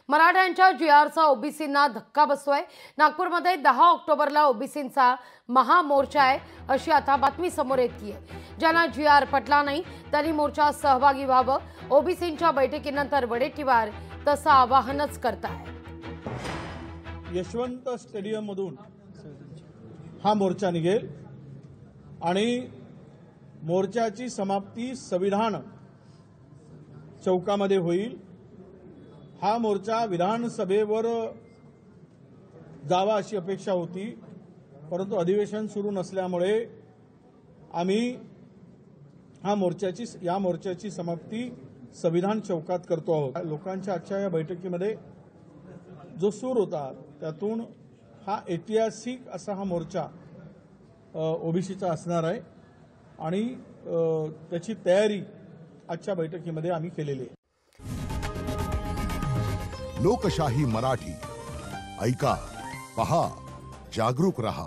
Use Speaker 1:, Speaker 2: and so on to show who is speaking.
Speaker 1: मराठ्यांच्या जीआरचा ओबीसींना धक्का बसतोय। नागपूरमध्ये 10 ऑक्टोबरला ओबीसींचा महामोर्चा आहे अशी आता बातमी समोर येतेय। ज्यांना जीआर पटला नाही त्यांनी मोर्चात सहभागी व्हावं। ओबीसींच्या बैठकीनंतर वडेट्टीवार तसं आवाहनच करताय।
Speaker 2: यशवंत स्टेडियम मधून हा मोर्चा निघेल आणि मोर्चाची समाप्ती संविधान चौकामध्ये होईल। हा मोर्चा विधानसभेवर जावा अशी अपेक्षा होती, परंतु अधिवेशन सुरू नसल्यामुळे आम्ही या मोर्चाची समाप्ती संविधान चौकात करतो आहोत। लोकांच्या आजच्या या बैठकीमध्ये जो सूर होता त्यातून हा ऐतिहासिक असा हा मोर्चा ओबीसीचा असणार आहे आणि त्याची तयारी आजच्या बैठकीमध्ये आम्ही केलेली आहे।
Speaker 3: लोकशाही मराठी ऐका, पहा, जागरूक रहा।